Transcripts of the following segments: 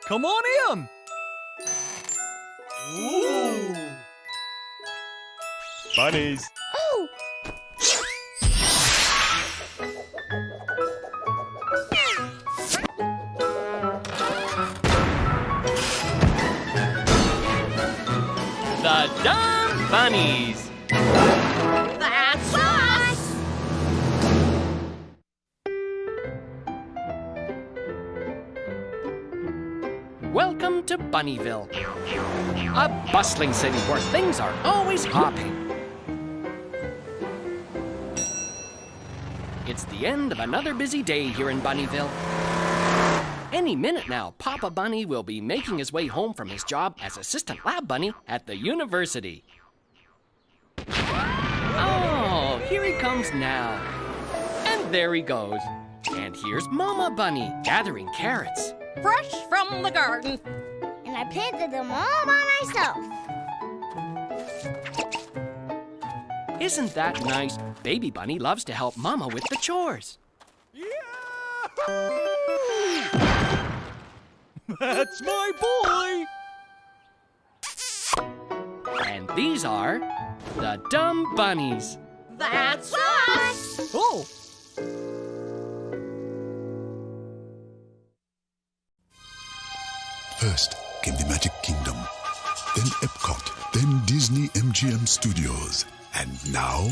Come on in! Ooh! Bunnies! Oh! The Dumb Bunnies! That's us! Welcome to Bunnyville, a bustling city where things are always hopping. It's the end of another busy day here in Bunnyville. Any minute now, Papa Bunny will be making his way home from his job as assistant lab bunny at the university. Oh, here he comes now. And there he goes. And here's Mama Bunny gathering carrots. Fresh from the garden. And I planted them all by myself. Isn't that nice? Baby Bunny loves to help Mama with the chores. That's my boy! And these are the Dumb Bunnies. That's us! Oh! First came the Magic Kingdom, then Epcot, then Disney MGM Studios, and now...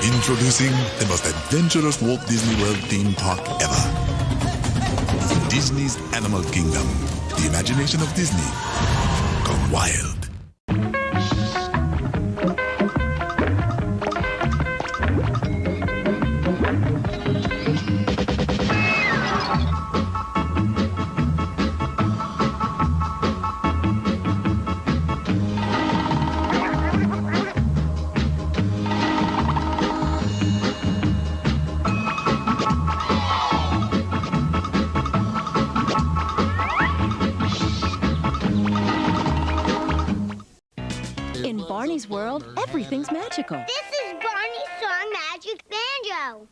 Introducing the most adventurous Walt Disney World theme park ever. Disney's Animal Kingdom. The imagination of Disney gone wild. Barney's world, everything's magical. This is Barney's song Magic Banjo.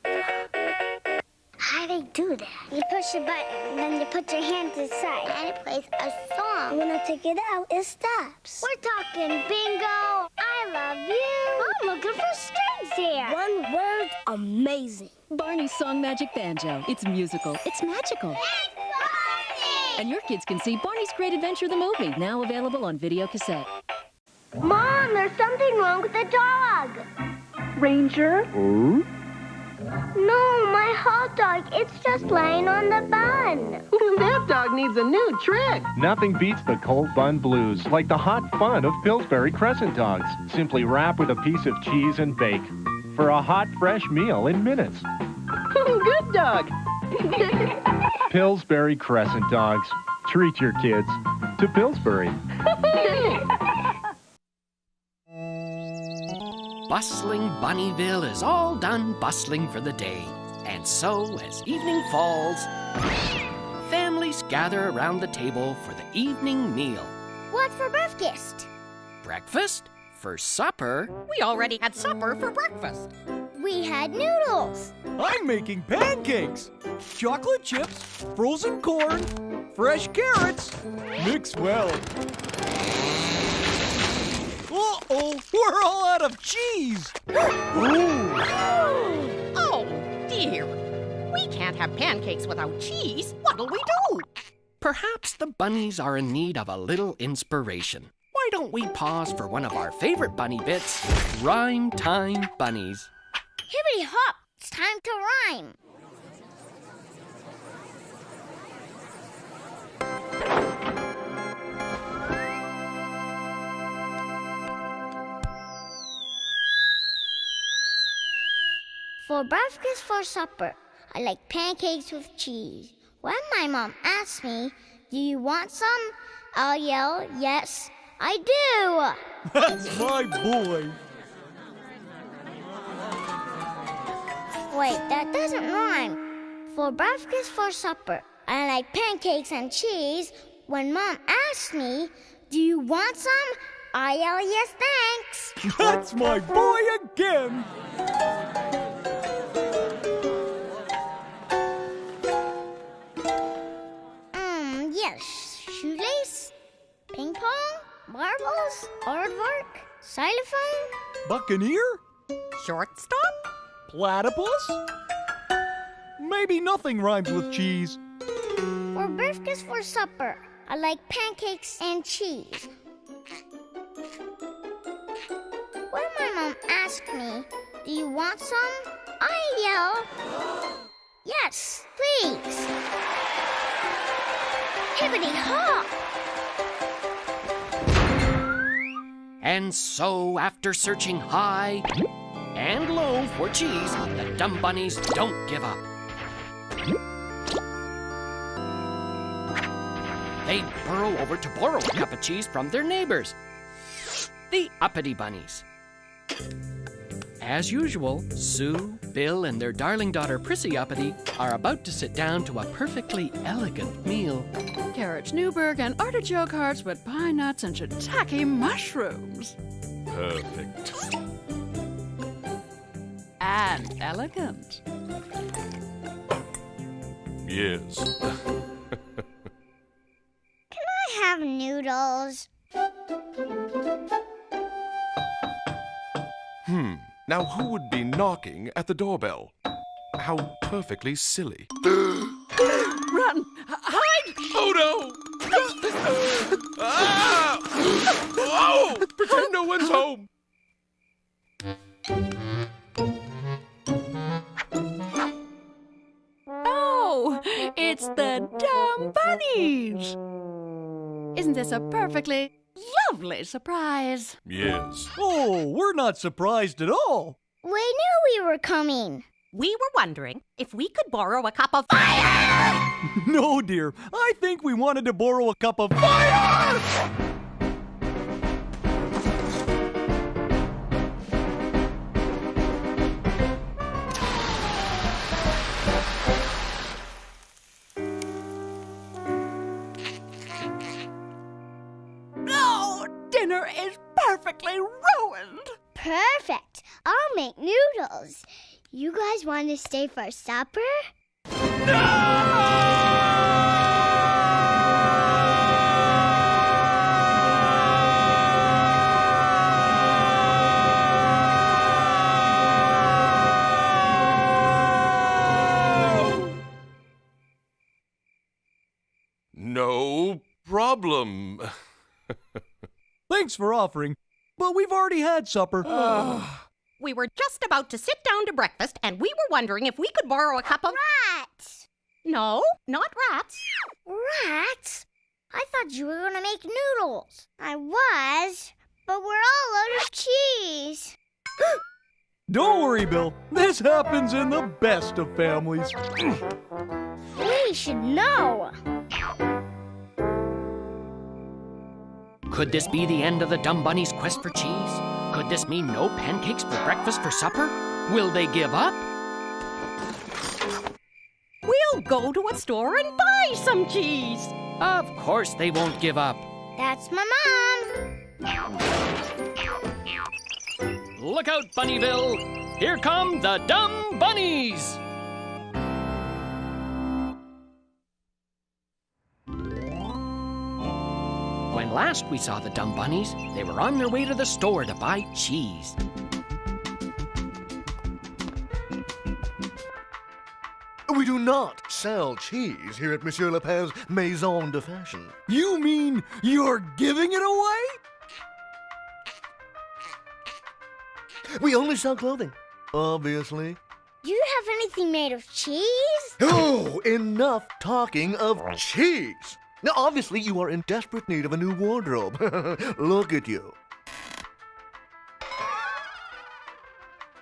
How do they do that? You push the button, then you put your hand to the side, and it plays a song. When I take it out, it stops. We're talking bingo. I love you. I'm looking for strings here. One word, amazing. Barney's song Magic Banjo. It's musical. It's magical. It's Barney! And your kids can see Barney's Great Adventure the movie, now available on video cassette. Mom, there's something wrong with the dog. Ranger? No, my hot dog. It's just laying on the bun. That dog needs a new trick. Nothing beats the cold bun blues, like the hot fun of Pillsbury Crescent Dogs. Simply wrap with a piece of cheese and bake for a hot, fresh meal in minutes. Good dog. Pillsbury Crescent Dogs. Treat your kids to Pillsbury. Bustling Bunnyville is all done bustling for the day. And so, as evening falls, families gather around the table for the evening meal. What for breakfast? Breakfast? For supper? We already had supper for breakfast. We had noodles. I'm making pancakes! Chocolate chips, frozen corn, fresh carrots. Mix well. Uh-oh, we're all out of cheese! Oh, dear. We can't have pancakes without cheese. What'll we do? Perhaps the bunnies are in need of a little inspiration. Why don't we pause for one of our favorite bunny bits, Rhyme Time Bunnies. Hippity hop, it's time to rhyme. For breakfast, for supper, I like pancakes with cheese. When my mom asks me, do you want some? I'll yell, yes, I do. That's my boy. Wait, that doesn't rhyme. For breakfast, for supper, I like pancakes and cheese. When Mom asks me, do you want some? I yell yes, thanks. That's my boy again. Yes. Shoelace, ping pong, marbles, aardvark, xylophone. Buccaneer? Shortstop? Platypus? Maybe nothing rhymes with cheese. Or breakfast for supper. I like pancakes and cheese. When my mom asks me, do you want some? I yell, yes, please. Hippity hop! And so, after searching high and low for cheese, the dumb bunnies don't give up. They burrow over to borrow a cup of cheese from their neighbors, the uppity bunnies. As usual, Sue, Bill, and their darling daughter Prissy Uppity are about to sit down to a perfectly elegant meal. Carrots Newburgh and artichoke hearts with pine nuts and shiitake mushrooms. Perfect. And elegant. Yes. Can I have noodles? Now who would be knocking at the doorbell? How perfectly silly. Run! Hide! Oh no! Ah! Oh! Pretend no one's home. Oh, it's the dumb bunnies! Isn't this a perfectly lovely surprise? Yes. Oh, we're not surprised at all. We knew we were coming. We were wondering if we could borrow a cup of fire! No, dear. I think we wanted to borrow a cup of fire! No! Dinner is perfectly ruined! Perfect. I'll make noodles. You guys want to stay for supper? No problem. Thanks for offering, but we've already had supper. We were just about to sit down to breakfast, and we were wondering if we could borrow a cup of... Rats! No, not rats. Rats? I thought you were going to make noodles. I was, but we're all out of cheese. Don't worry, Bill. This happens in the best of families. We should know. Could this be the end of the dumb bunny's quest for cheese? Could this mean no pancakes for breakfast for supper? Will they give up? We'll go to a store and buy some cheese. Of course they won't give up. That's my mom. Look out, Bunnyville! Here come the dumb bunnies! When last we saw the dumb bunnies, they were on their way to the store to buy cheese. We do not sell cheese here at Monsieur Lapin's Maison de Fashion. You mean you're giving it away? We only sell clothing, obviously. Do you have anything made of cheese? Oh, enough talking of cheese. Now, obviously, you are in desperate need of a new wardrobe. Look at you.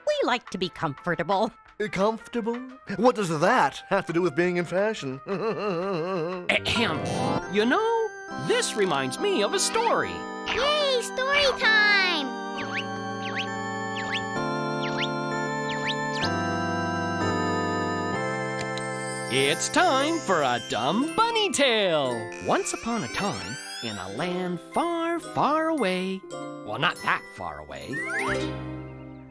We like to be comfortable. Comfortable? What does that have to do with being in fashion? Ahem. You know, this reminds me of a story. Yay, story time! It's time for a dumb bunny tale. Once upon a time, in a land far, far away, Well, not that far away.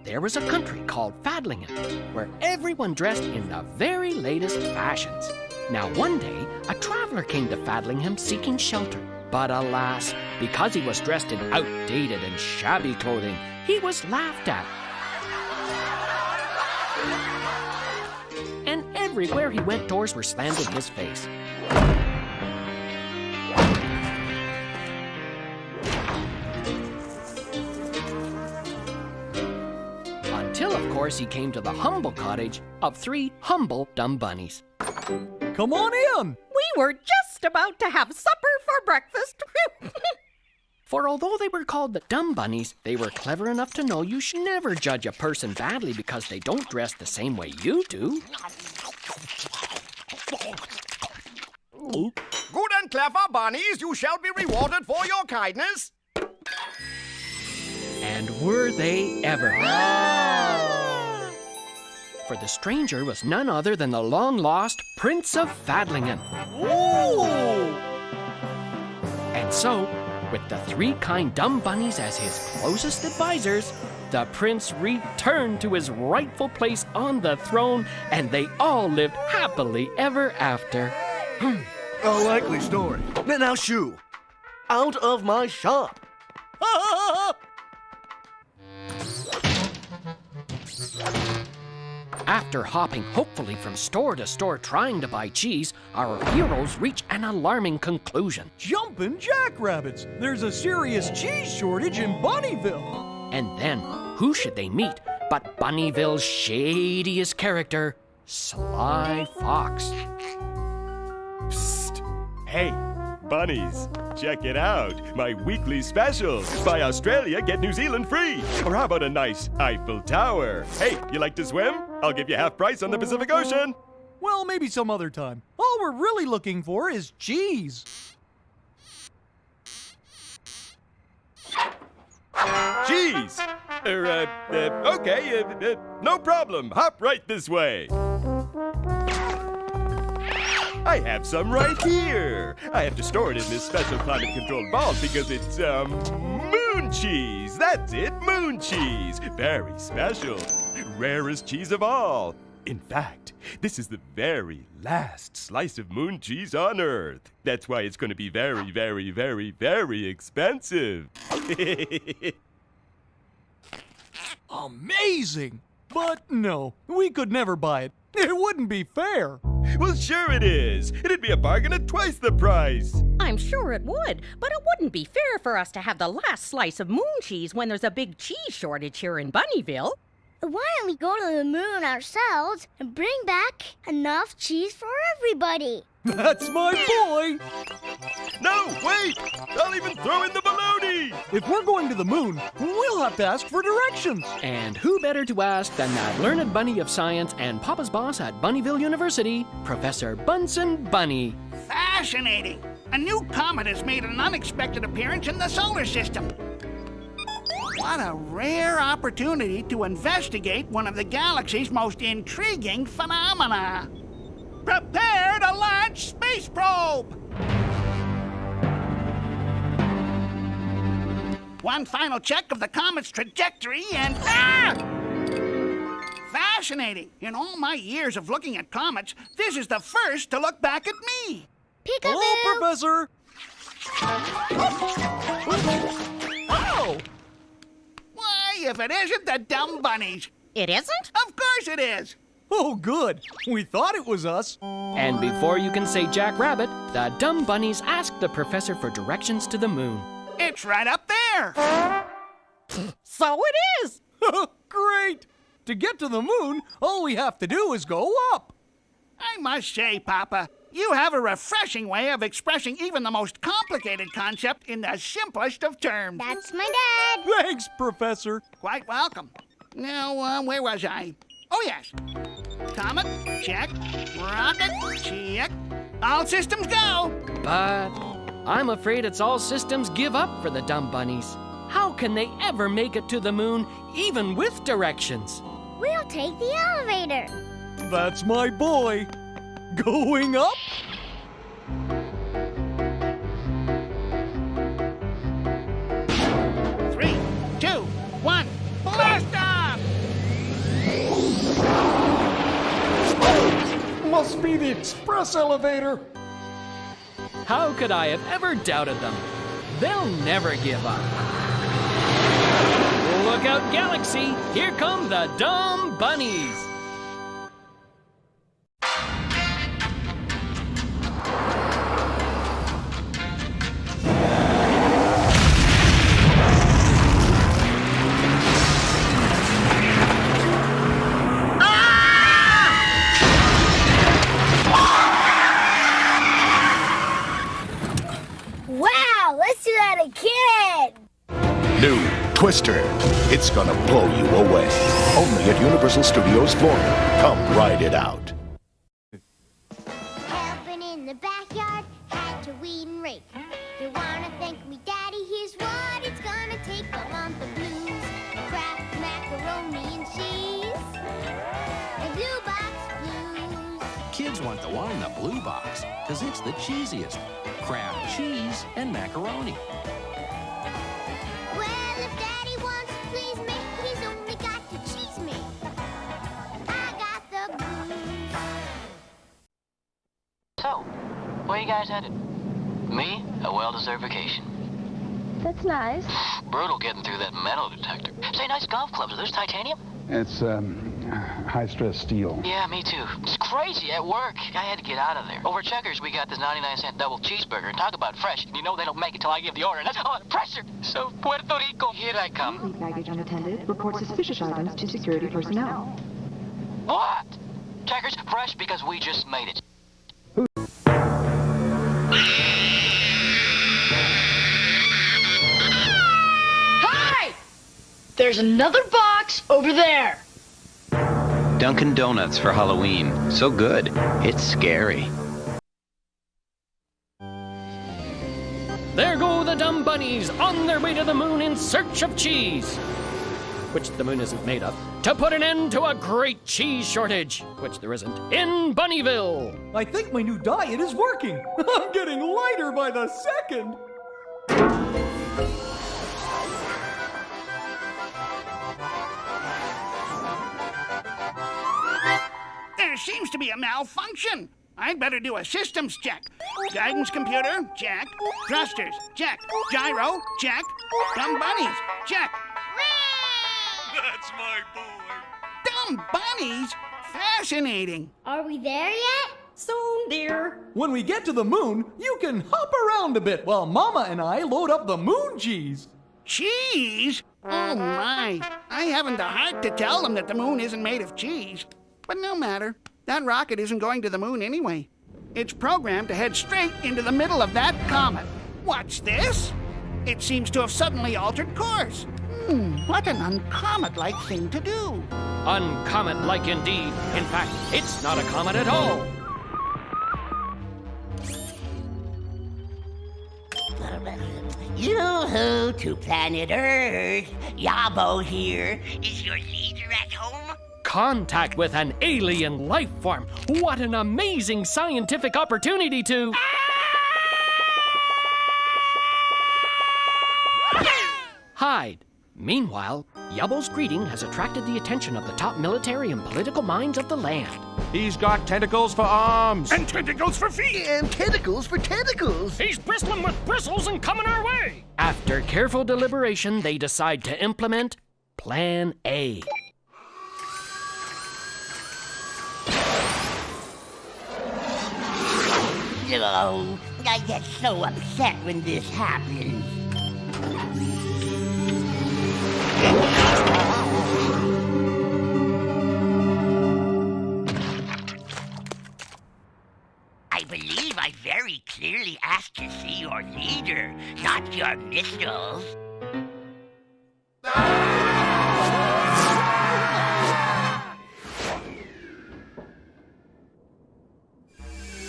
There was a country called Fadlingham, where everyone dressed in the very latest fashions. Now, one day, a traveler came to Fadlingham seeking shelter. But alas, because he was dressed in outdated and shabby clothing, he was laughed at. And everywhere he went, doors were slammed in his face. Until, of course, he came to the humble cottage of 3 humble dumb bunnies. Come on in! We were just about to have supper for breakfast. For although they were called the dumb bunnies, they were clever enough to know you should never judge a person badly because they don't dress the same way you do. Good and clever bunnies, you shall be rewarded for your kindness. And were they ever? For the stranger was none other than the long-lost Prince of Fadlingham. Ooh! And so, with the 3 kind dumb bunnies as his closest advisors, the prince returned to his rightful place on the throne, and they all lived happily ever after. A likely story. Now, shoo! Out of my shop! After hopping hopefully from store to store trying to buy cheese, our heroes reach an alarming conclusion. Jumpin' jackrabbits! There's a serious cheese shortage in Bunnyville! And then, who should they meet but Bunnyville's shadiest character, Sly Fox. Psst! Hey, bunnies, check it out. My weekly special. Buy Australia, get New Zealand free. Or how about a nice Eiffel Tower? Hey, you like to swim? I'll give you half price on the Pacific Ocean. Well, maybe some other time. All we're really looking for is cheese. Cheese! Okay, no problem. Hop right this way. I have some right here. I have to store it in this special climate-controlled vault because it's, moon cheese. That's it, moon cheese. Very special. Rarest cheese of all. In fact, this is the very last slice of moon cheese on Earth. That's why it's going to be very, very, very, very expensive. Amazing! But no, we could never buy it. It wouldn't be fair. Well, sure it is. It'd be a bargain at twice the price. I'm sure it would, but it wouldn't be fair for us to have the last slice of moon cheese when there's a big cheese shortage here in Bunnyville. Why don't we go to the moon ourselves and bring back enough cheese for everybody? That's my boy! No, wait! I'll even throw in the baloney! If we're going to the moon, we'll have to ask for directions. And who better to ask than that learned bunny of science and Papa's boss at Bunnyville University, Professor Bunsen Bunny. Fascinating! A new comet has made an unexpected appearance in the solar system. What a rare opportunity to investigate one of the galaxy's most intriguing phenomena. Prepare to launch space probe! One final check of the comet's trajectory and... Fascinating! In all my years of looking at comets, this is the first to look back at me. Peekaboo! Hello, Professor! Oh! Why, if it isn't the dumb bunnies. It isn't? Of course it is. Oh, good. We thought it was us. And before you can say Jack Rabbit, the dumb bunnies ask the professor for directions to the moon. It's right up there. So it is. Great. To get to the moon, all we have to do is go up. I must say, Papa, you have a refreshing way of expressing even the most complicated concept in the simplest of terms. That's my dad. Thanks, Professor. Quite welcome. Now, where was I? Oh, yes. Comet, check. Rocket, check. All systems go. But I'm afraid it's all systems give up for the dumb bunnies. How can they ever make it to the moon, even with directions? We'll take the elevator. That's my boy. Going up? be the express elevator. How could I have ever doubted them? They'll never give up. Look out, Galaxy! Here come the dumb bunnies! Wow, let's do that again. New Twister. It's gonna blow you away. Only at Universal Studios Florida. Come ride it out. Helping in the backyard, had to weed and rake. You wanna thank me, Daddy? Here's what it's gonna take. I want the blues, Kraft macaroni and cheese, the blue box blues. Kids want the one in the blue box, because it's the cheesiest. Kraft cheese and macaroni. Well, if Daddy wants to please me, he's only got to cheese me. I got the blues. So, where you guys headed? Me? A well-deserved vacation. That's nice. Brutal getting through that metal detector. Say, nice golf clubs. Are those titanium? It's high-stress steel. Yeah, me too. It's crazy at work. I had to get out of there. Over at Checkers, we got this 99-cent double cheeseburger. Talk about fresh. You know they don't make it till I give the order. That's a lot of pressure. So, Puerto Rico, here I come. Fleet baggage unattended. Report suspicious items to security personnel. What? Checkers, fresh because we just made it. Hi! There's another box over there. Dunkin' Donuts for Halloween. So good, it's scary. There go the dumb bunnies on their way to the moon in search of cheese, which the moon isn't made of, to put an end to a great cheese shortage, which there isn't, in Bunnyville. I think my new diet is working. I'm getting lighter by the second. There seems to be a malfunction. I'd better do a systems check. Guidance computer, check. Thrusters, check. Gyro, check. Dumb bunnies, check. That's my boy. Dumb bunnies? Fascinating. Are we there yet? Soon, dear. When we get to the moon, you can hop around a bit while Mama and I load up the moon cheese. Cheese? Oh my. I haven't the heart to tell them that the moon isn't made of cheese. But no matter. That rocket isn't going to the moon anyway. It's programmed to head straight into the middle of that comet. What's this? It seems to have suddenly altered course. What an uncomet-like thing to do. Uncomet-like indeed. In fact, it's not a comet at all. Yoo-hoo to planet Earth. Yabo here. Is your leader at home? Contact with an alien life form. What an amazing scientific opportunity to... hide. Meanwhile, Yabo's greeting has attracted the attention of the top military and political minds of the land. He's got tentacles for arms. And tentacles for feet. And tentacles for tentacles. He's bristling with bristles and coming our way. After careful deliberation, they decide to implement Plan A. Oh, I get so upset when this happens. I believe I very clearly asked to see your leader, not your missiles.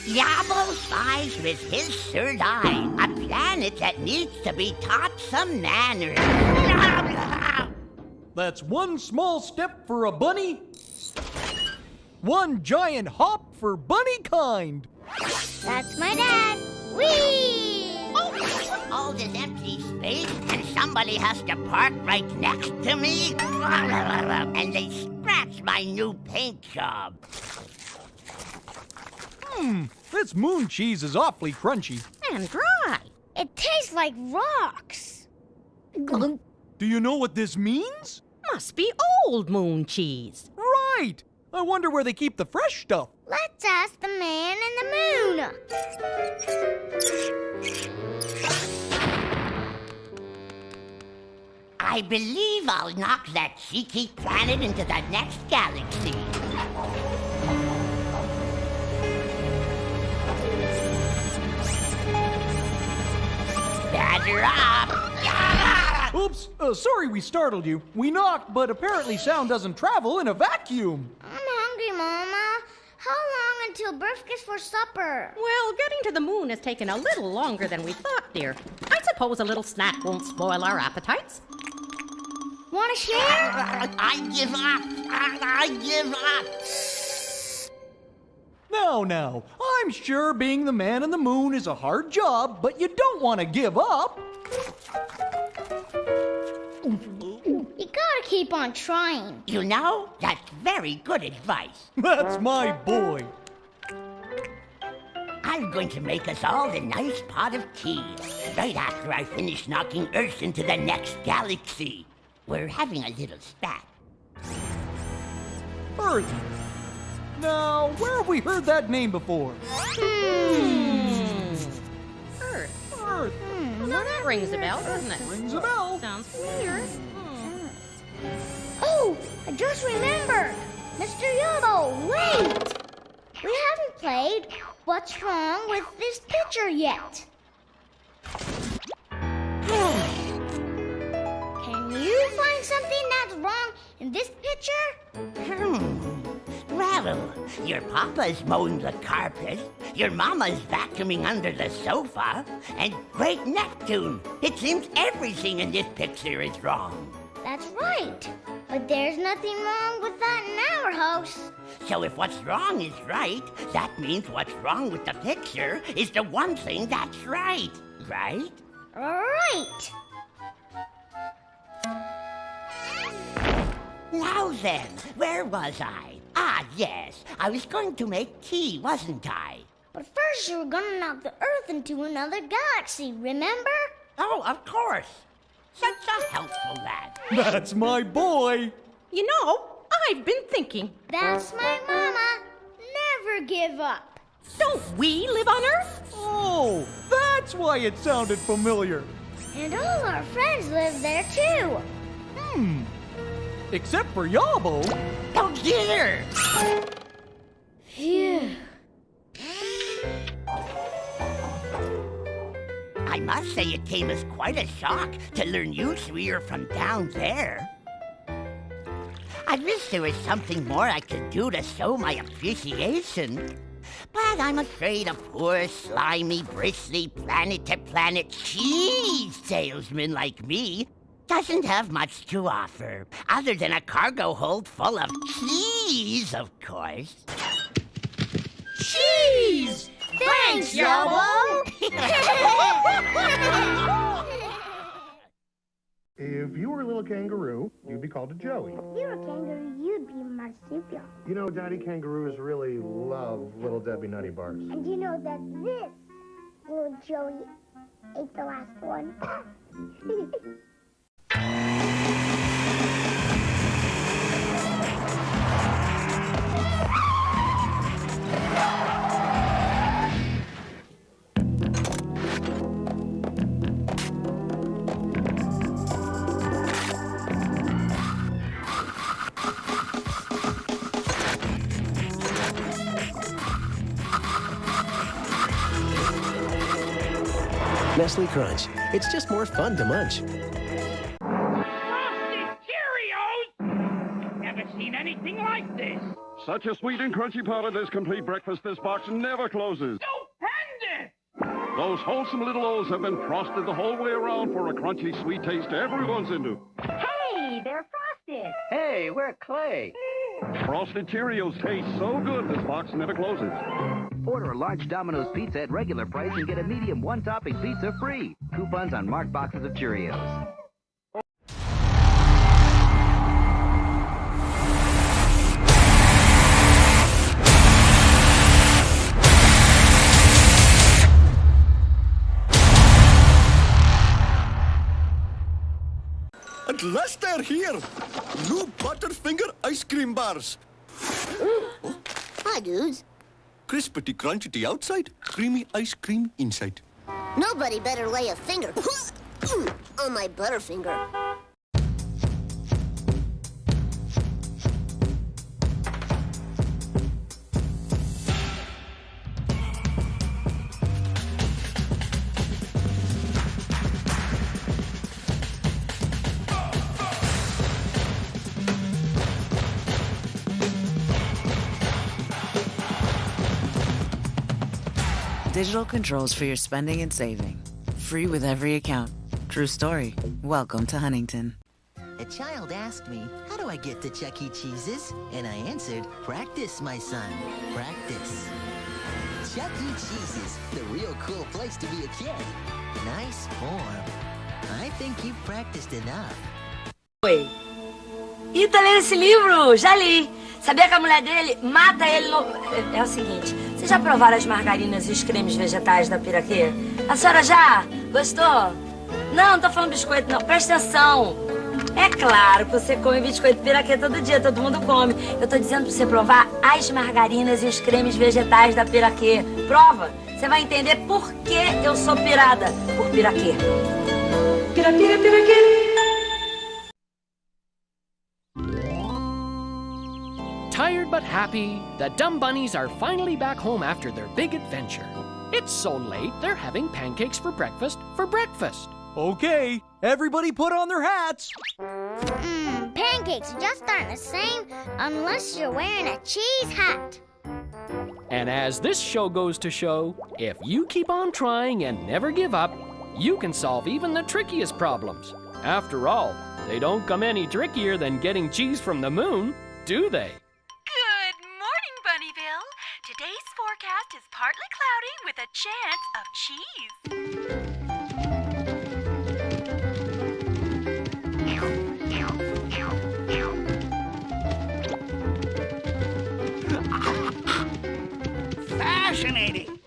Yabo spies with his third eye, a planet that needs to be taught some manners. That's one small step for a bunny, one giant hop for bunny kind. That's my dad. Whee! All this empty space, and somebody has to park right next to me? And they scratch my new paint job. This moon cheese is awfully crunchy. And dry. It tastes like rocks. Do you know what this means? Must be old moon cheese. Right! I wonder where they keep the fresh stuff. Let's ask the man in the moon. I believe I'll knock that cheeky planet into the next galaxy. Batter up! Oops, sorry we startled you. We knocked, but apparently sound doesn't travel in a vacuum. I'm hungry, Mama. How long until breakfast for supper? Well, getting to the moon has taken a little longer than we thought, dear. I suppose a little snack won't spoil our appetites. Want to share? I give up. I give up. Now, I'm sure being the man in the moon is a hard job, but you don't want to give up. You gotta keep on trying. You know, that's very good advice. That's my boy. I'm going to make us all a nice pot of tea, right after I finish knocking Earth into the next galaxy. We're having a little spat. Earth. Now, where have we heard that name before? Earth. Earth. Well, that rings a bell, doesn't it? Rings a bell. Sounds familiar. Oh, I just remembered. Mr. Yodo, wait! We haven't played What's Wrong with This Picture yet. Can you find something that's wrong in this picture? Well, your papa's mowing the carpet, your mama's vacuuming under the sofa, and Great Neptune. It seems everything in this picture is wrong. That's right. But there's nothing wrong with that in our house. So if what's wrong is right, that means what's wrong with the picture is the one thing that's right. Right? Right. Now then, where was I? Ah, yes. I was going to make tea, wasn't I? But first you were gonna knock the Earth into another galaxy, remember? Oh, of course. Such a helpful lad. That's my boy. You know, I've been thinking. That's my mama. Never give up. Don't we live on Earth? Oh, that's why it sounded familiar. And all our friends live there too. Except for Yabo. Oh dear! Phew. I must say it came as quite a shock to learn you three are from down there. I wish there was something more I could do to show my appreciation. But I'm afraid a poor, slimy, bristly, planet-to-planet cheese salesman like me doesn't have much to offer, other than a cargo hold full of cheese, of course. Cheese! Thanks, Yabo! If you were a little kangaroo, you'd be called a Joey. If you were a kangaroo, you'd be a marsupial. You know, Daddy kangaroos really love Little Debbie Nutty Bars. And you know that this little Joey ate the last one. Nestle Crunch. It's just more fun to munch. Frosted Cheerios! Never seen anything like this. Such a sweet and crunchy part of this complete breakfast, this box never closes. Stupendous! Those wholesome little O's have been frosted the whole way around for a crunchy, sweet taste everyone's into. Hey, they're frosted. Hey, we're Clay. Frosted Cheerios taste so good, this box never closes. Order a large Domino's pizza at regular price and get a medium one-topping pizza free. Coupons on marked boxes of Cheerios. And Resther here. New Butterfinger ice cream bars. Hi, dudes. Crispity crunchity outside, creamy ice cream inside. Nobody better lay a finger on my Butterfinger. Digital controls for your spending and saving. Free with every account. True story. Welcome to Huntington. A child asked me, how do I get to Chuck E. Cheese's? And I answered, practice, my son. Practice. Chuck E. Cheese's, the real cool place to be a kid. Nice form. I think you've practiced enough. Oi. Ih, tá lendo esse livro? Já li. Sabia que a mulher dele mata ele no... É o seguinte, vocês já provaram as margarinas e os cremes vegetais da Piraquê? A senhora já? Gostou? Não, não tô falando biscoito não, presta atenção. É claro que você come biscoito Piraquê todo dia, todo mundo come. Eu tô dizendo pra você provar as margarinas e os cremes vegetais da Piraquê. Prova, você vai entender por que eu sou pirada por Piraquê. Piraquê. Tired but happy, the dumb bunnies are finally back home after their big adventure. It's so late, they're having pancakes for breakfast. Okay, everybody put on their hats. Pancakes just aren't the same unless you're wearing a cheese hat. And as this show goes to show, if you keep on trying and never give up, you can solve even the trickiest problems. After all, they don't come any trickier than getting cheese from the moon, do they? Today's forecast is partly cloudy with a chance of cheese. Fascinating.